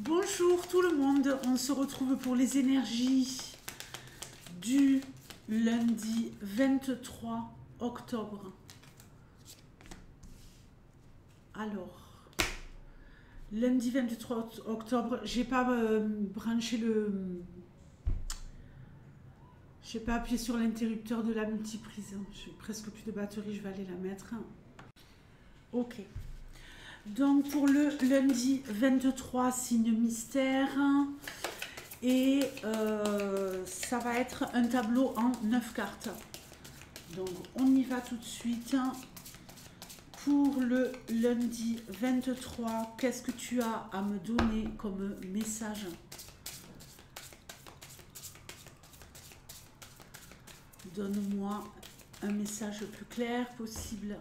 Bonjour tout le monde, on se retrouve pour les énergies du lundi 23 octobre. Alors, lundi 23 octobre, j'ai pas branché le... J'ai pas appuyé sur l'interrupteur de la multiprise. J'ai presque plus de batterie, je vais aller la mettre. Ok. Donc pour le lundi 23, signe mystère. Et ça va être un tableau en 9 cartes. Donc on y va tout de suite. Pour le lundi 23, qu'est-ce que tu as à me donner comme message? Donne-moi un message le plus clair possible.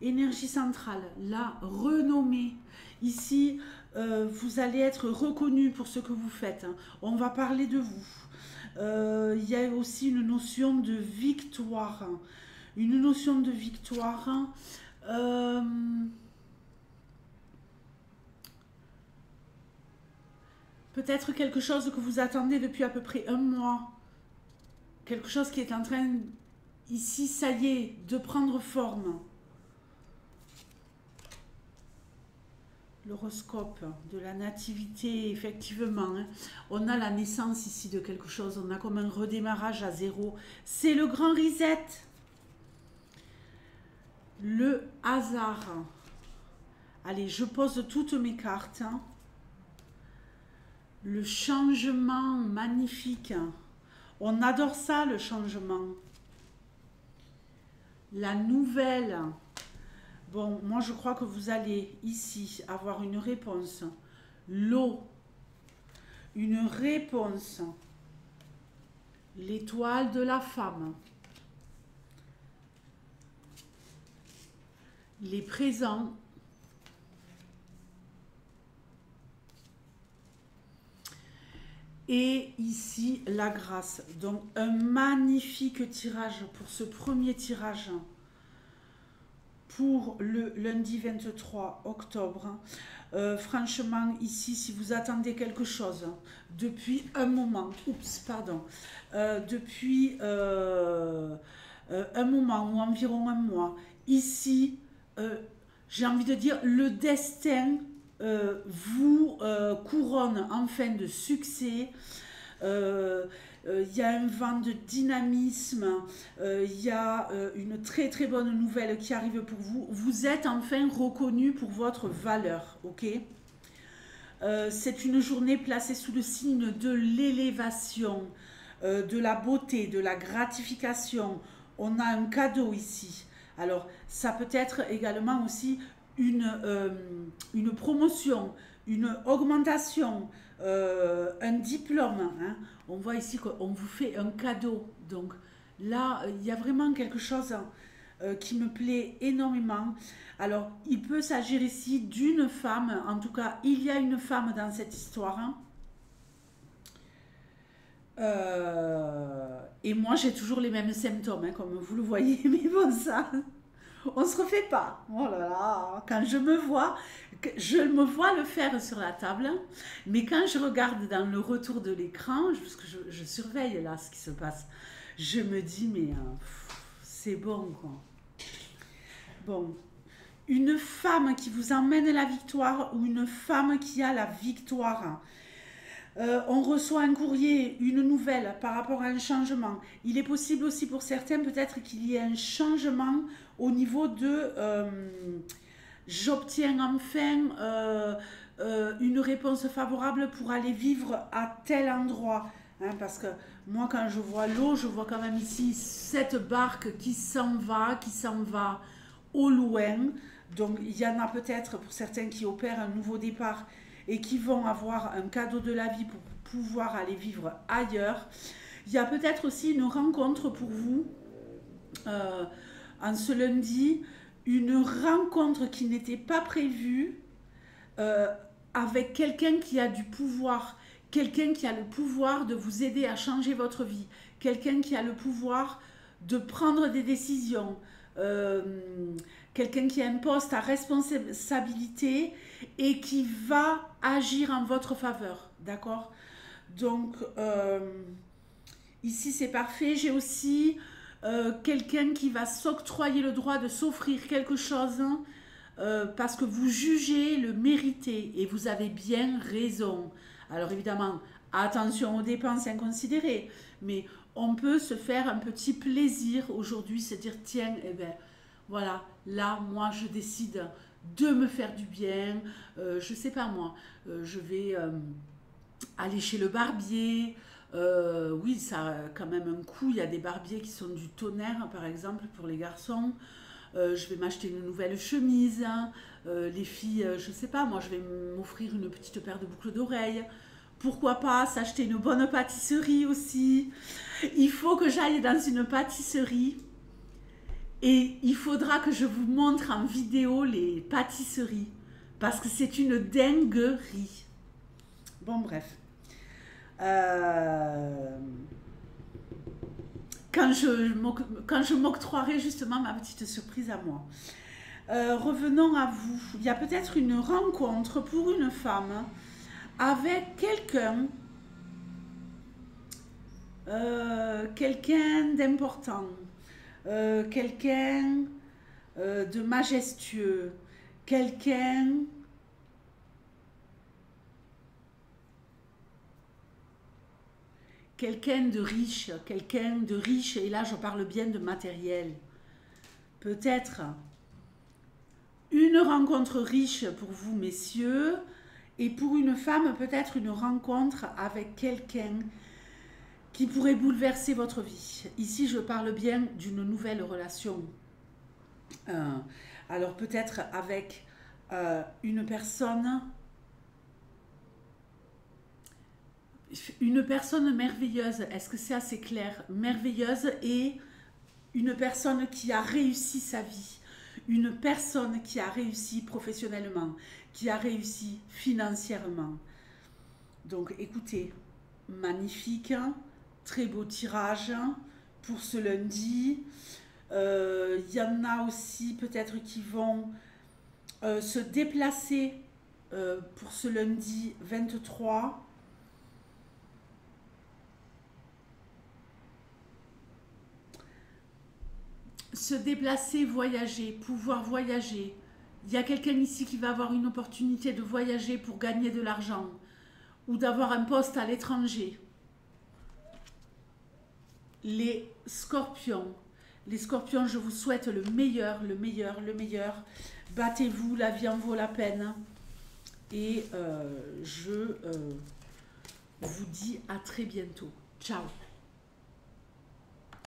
Énergie centrale, la renommée. Ici, vous allez être reconnu pour ce que vous faites. On va parler de vous. Il y a aussi une notion de victoire. Une notion de victoire. Peut-être quelque chose que vous attendez depuis à peu près un mois. Quelque chose qui est en train, ici, ça y est, de prendre forme. L'horoscope de la nativité, effectivement, hein. On a la naissance ici de quelque chose, on a comme un redémarrage à zéro. C'est le grand reset. Le hasard. Allez, je pose toutes mes cartes. Hein. Le changement magnifique. On adore ça, le changement. La nouvelle. Bon, moi je crois que vous allez ici avoir une réponse. L'eau. Une réponse. L'étoile de la femme. Les présents. Et ici, la grâce. Donc, un magnifique tirage pour ce premier tirage. Pour le lundi 23 octobre. Franchement, ici, si vous attendez quelque chose depuis un moment, depuis un moment ou environ un mois, ici, j'ai envie de dire, le destin vous couronne enfin de succès. Il y a un vent de dynamisme, il y a une très très bonne nouvelle qui arrive pour vous. Vous êtes enfin reconnu pour votre valeur, ok? C'est une journée placée sous le signe de l'élévation, de la beauté, de la gratification. On a un cadeau ici. Alors, ça peut être également aussi une promotion, une augmentation, un diplôme. Hein. On voit ici qu'on vous fait un cadeau. Donc là, il y a vraiment quelque chose qui me plaît énormément. Alors, il peut s'agir ici d'une femme. En tout cas, il y a une femme dans cette histoire. Hein. Et moi, j'ai toujours les mêmes symptômes, hein, comme vous le voyez. Mais bon, ça... On se refait pas. Oh là là, quand je me vois le faire sur la table, mais quand je regarde dans le retour de l'écran, parce que je surveille là ce qui se passe, je me dis, mais c'est bon quoi. Bon, une femme qui vous emmène la victoire ou une femme qui a la victoire. On reçoit un courrier, une nouvelle par rapport à un changement. Il est possible aussi pour certains peut-être qu'il y ait un changement au niveau de j'obtiens enfin une réponse favorable pour aller vivre à tel endroit. Hein, parce que moi quand je vois l'eau, je vois quand même ici cette barque qui s'en va au loin. Donc il y en a peut-être pour certains qui opèrent un nouveau départ et qui vont avoir un cadeau de la vie pour pouvoir aller vivre ailleurs. Il y a peut-être aussi une rencontre pour vous en ce lundi, une rencontre qui n'était pas prévue avec quelqu'un qui a du pouvoir, quelqu'un qui a le pouvoir de vous aider à changer votre vie, quelqu'un qui a le pouvoir de prendre des décisions, quelqu'un qui a un poste à responsabilité et qui va agir en votre faveur, d'accord? Donc, ici c'est parfait. J'ai aussi quelqu'un qui va s'octroyer le droit de s'offrir quelque chose parce que vous jugez le mériter et vous avez bien raison. Alors évidemment, attention aux dépenses inconsidérées, mais on peut se faire un petit plaisir aujourd'hui, se dire tiens, eh ben voilà, là moi je décide de me faire du bien, je sais pas moi, je vais aller chez le barbier. Oui, ça a quand même un coût. Il y a des barbiers qui sont du tonnerre, par exemple, pour les garçons. Je vais m'acheter une nouvelle chemise. Hein. Les filles, je sais pas, moi, je vais m'offrir une petite paire de boucles d'oreilles. Pourquoi pas s'acheter une bonne pâtisserie aussi. Il faut que j'aille dans une pâtisserie. Et il faudra que je vous montre en vidéo les pâtisseries. Parce que c'est une dinguerie. Bon, bref. Quand je m'octroierai justement ma petite surprise à moi. Revenons à vous. Il y a peut-être une rencontre pour une femme avec quelqu'un d'important, quelqu'un de majestueux, quelqu'un de riche, et là je parle bien de matériel. Peut-être une rencontre riche pour vous, messieurs, et pour une femme, peut-être une rencontre avec quelqu'un qui pourrait bouleverser votre vie. Ici, je parle bien d'une nouvelle relation. Alors peut-être avec une personne merveilleuse. Est-ce que c'est assez clair? Merveilleuse et une personne qui a réussi sa vie. Une personne qui a réussi professionnellement, qui a réussi financièrement. Donc écoutez, magnifique, très beau tirage pour ce lundi. Il y en a aussi peut-être qui vont se déplacer pour ce lundi 23. Se déplacer, voyager, pouvoir voyager. Il y a quelqu'un ici qui va avoir une opportunité de voyager pour gagner de l'argent ou d'avoir un poste à l'étranger. Les scorpions, je vous souhaite le meilleur, le meilleur, le meilleur. Battez-vous, la vie en vaut la peine. Et je vous dis à très bientôt. Ciao.